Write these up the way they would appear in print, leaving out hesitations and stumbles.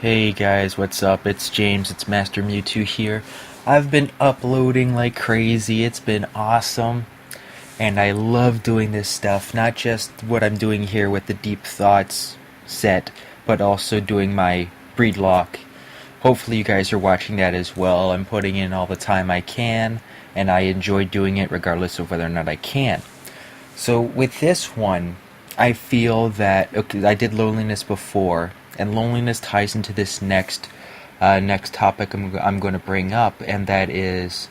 Hey guys, what's up? It's James, it's Master Mewtwo here. I've been uploading like crazy, it's been awesome, and I love doing this stuff. Not just what I'm doing here with the Deep Thoughts set, but also doing my breed lock. Hopefully you guys are watching that as well. I'm putting in all the time I can, and I enjoy doing it regardless of whether or not I can. So with this one, I feel that okay, I did loneliness before, and loneliness ties into this next topic I'm going to bring up, and that is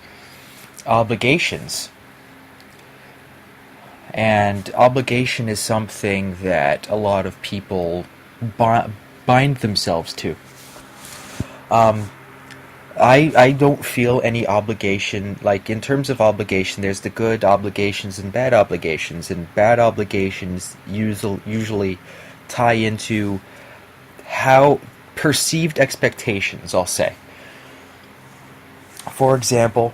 obligations. And obligation is something that a lot of people bind themselves to. Um, I don't feel any obligation, like in terms of obligation, there's the good obligations and bad obligations, and bad obligations usually tie into how perceived expectations, I'll say. For example,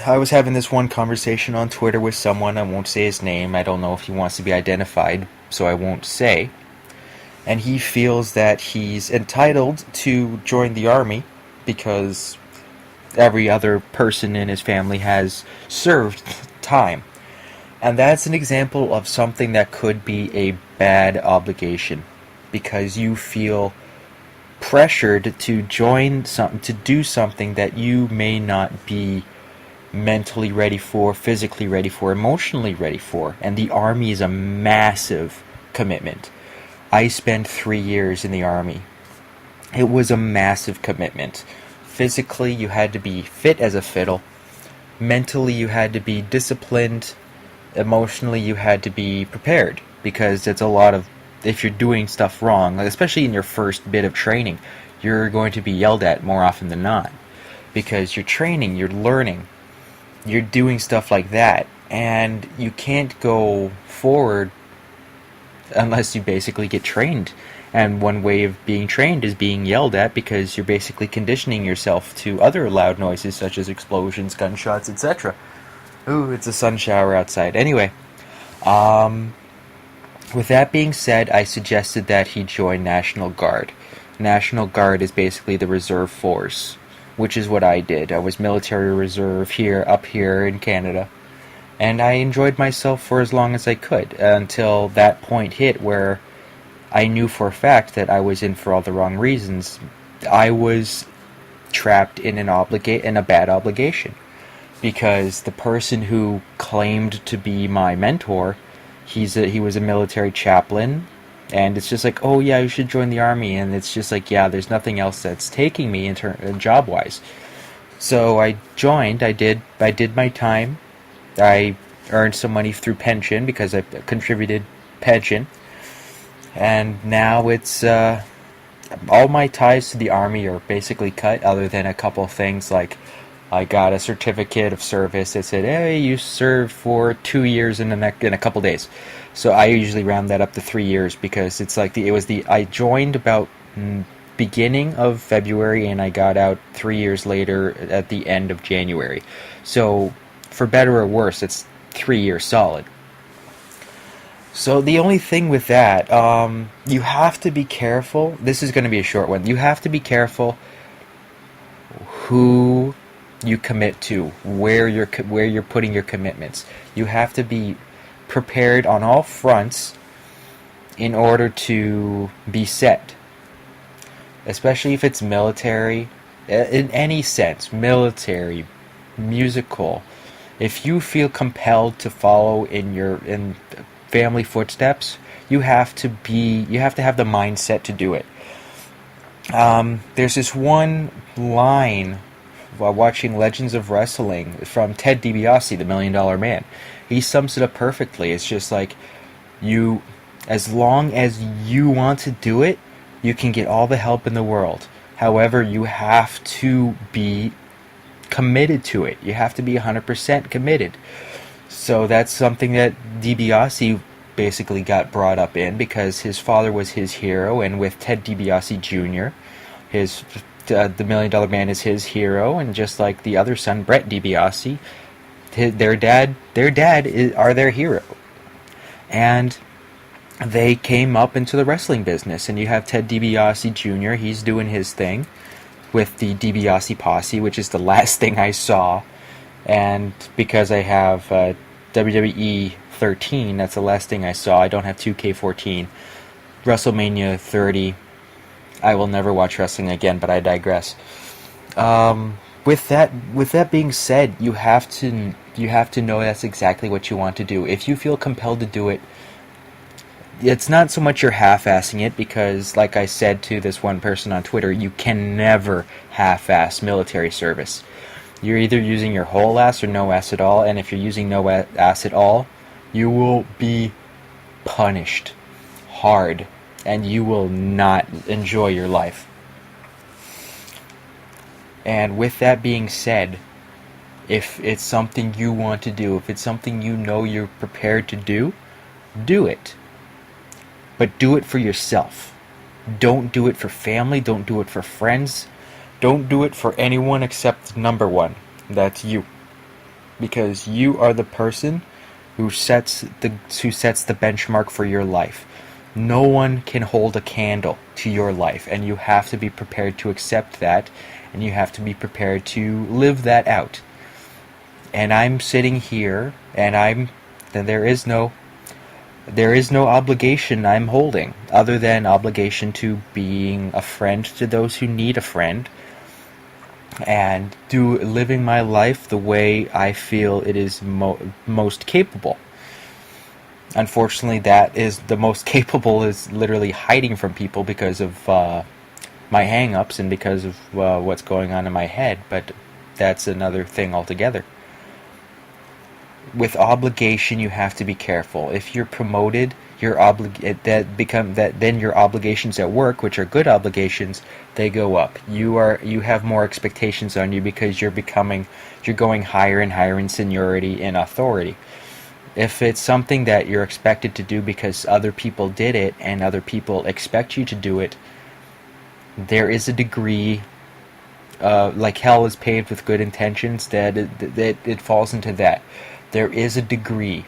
I was having this one conversation on Twitter with someone, I won't say his name, I don't know if he wants to be identified, so I won't say, and he feels that he's entitled to join the army because every other person in his family has served time. And that's an example of something that could be a bad obligation because you feel pressured to join something, to do something that you may not be mentally ready for, physically ready for, emotionally ready for. And the army is a massive commitment. I spent 3 years in the army. It was a massive commitment. Physically, you had to be fit as a fiddle. Mentally, you had to be disciplined. Emotionally, you had to be prepared. Because it's a lot of, if you're doing stuff wrong, especially in your first bit of training, you're going to be yelled at more often than not. Because you're training, you're learning, you're doing stuff like that. And you can't go forward unless you basically get trained. And one way of being trained is being yelled at because you're basically conditioning yourself to other loud noises such as explosions, gunshots, etc. Ooh, it's a sun shower outside. Anyway, with that being said, I suggested that he join National Guard. National Guard is basically the reserve force, which is what I did. I was military reserve up here in Canada. And I enjoyed myself for as long as I could, until that point hit where I knew for a fact that I was in for all the wrong reasons. I was trapped in a bad obligation. Because the person who claimed to be my mentor, he was a military chaplain, and it's just like, oh yeah, you should join the army, and it's just like, yeah, there's nothing else that's taking me job-wise. So I joined, I did my time. I earned some money through pension because I contributed pension, and now it's all my ties to the army are basically cut, other than a couple things like I got a certificate of service that said, hey, you served for 2 years in a couple days. So I usually round that up to 3 years because it's like I joined about beginning of February and I got out 3 years later at the end of January. So for better or worse, it's 3 years solid. So the only thing with that, you have to be careful. This is going to be a short one. You have to be careful who you commit to, where you're putting your commitments. You have to be prepared on all fronts in order to be set. Especially if it's military, in any sense, military, musical. If you feel compelled to follow in family footsteps, you have to have the mindset to do it. There's this one line while watching Legends of Wrestling from Ted DiBiase, the $1 Million Man. He sums it up perfectly. It's just like, as long as you want to do it, you can get all the help in the world. However, you have to be committed to it. You have to be 100% committed. So that's something that DiBiase basically got brought up in because his father was his hero, and with Ted DiBiase Jr., the $1 Million Man is his hero, and just like the other son, Brett DiBiase, their dad are their hero. And they came up into the wrestling business. And you have Ted DiBiase Jr., he's doing his thing with the DiBiase Posse, which is the last thing I saw. And because I have WWE 13, that's the last thing I saw. I don't have 2K14. WrestleMania 30, I will never watch wrestling again, but I digress. With that being said, you have to know that's exactly what you want to do. If you feel compelled to do it, it's not so much you're half-assing it, because, like I said to this one person on Twitter, you can never half-ass military service. You're either using your whole ass or no ass at all, and if you're using no ass at all, you will be punished hard, and you will not enjoy your life. And with that being said, if it's something you want to do, if it's something you know you're prepared to do it. But do it for yourself. Don't do it for family, don't do it for friends, don't do it for anyone except number one. That's you. Because you are the person who sets the benchmark for your life. No one can hold a candle to your life, and you have to be prepared to accept that, and you have to be prepared to live that out. And I'm sitting here, and there is no obligation I'm holding, other than obligation to being a friend to those who need a friend, and living my life the way I feel it is most capable. Unfortunately, that is the most capable is literally hiding from people because of my hang-ups and because of what's going on in my head, but that's another thing altogether. With obligation, you have to be careful. If you're promoted, then your obligations at work, which are good obligations, they go up. You have more expectations on you because you're going higher and higher in seniority and authority. If it's something that you're expected to do because other people did it and other people expect you to do it, there is a degree, like hell is paved with good intentions, that it falls into that. There is a degree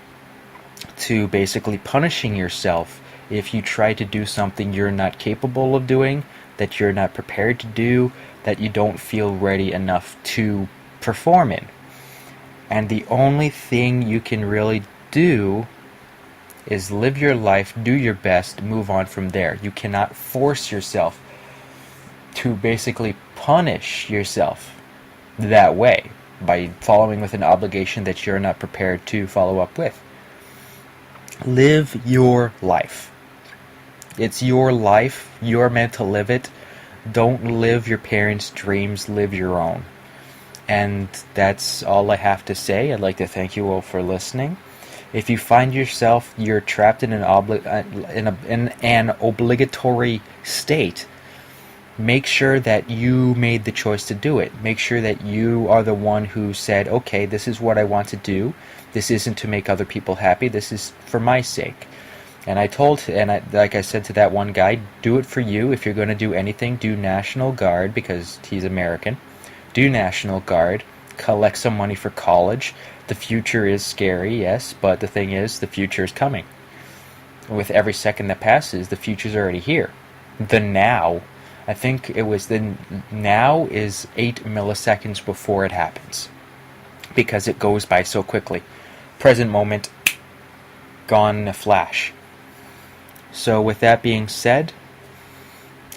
to basically punishing yourself if you try to do something you're not capable of doing, that you're not prepared to do, that you don't feel ready enough to perform in. And the only thing you can really do is live your life, do your best, move on from there. You cannot force yourself to basically punish yourself that way, by following with an obligation that you're not prepared to follow up with. Live your life. It's your life. You're meant to live it. Don't live your parents' dreams. Live your own. And that's all I have to say. I'd like to thank you all for listening. If you find yourself you're trapped in an obligatory state, make sure that you made the choice to do it. Make sure that you are the one who said, okay, this is what I want to do. This isn't to make other people happy. This is for my sake. And like I said to that one guy, do it for you. If you're going to do anything, do National Guard, because he's American. Do National Guard. Collect some money for college. The future is scary, yes, but the thing is, the future is coming. With every second that passes, the future's already here. The now, I think it was the now is 8 milliseconds before it happens, because it goes by so quickly. Present moment, gone in a flash. So with that being said,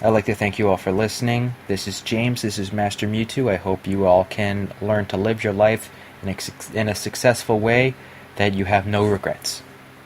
I'd like to thank you all for listening. This is James, this is Master Mewtwo. I hope you all can learn to live your life in a successful way, that you have no regrets.